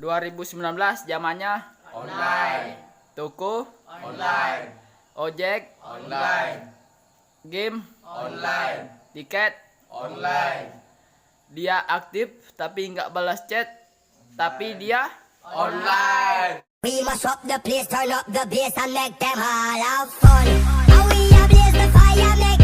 2019 zamannya Online. toko, Online. ojek, Online. game, Online. tiket. Online. Dia aktif tapi nggak balas chat, tapi dia Online. We must rock the place, turn up the bass and make them all have fun. And we a blaze the fire, make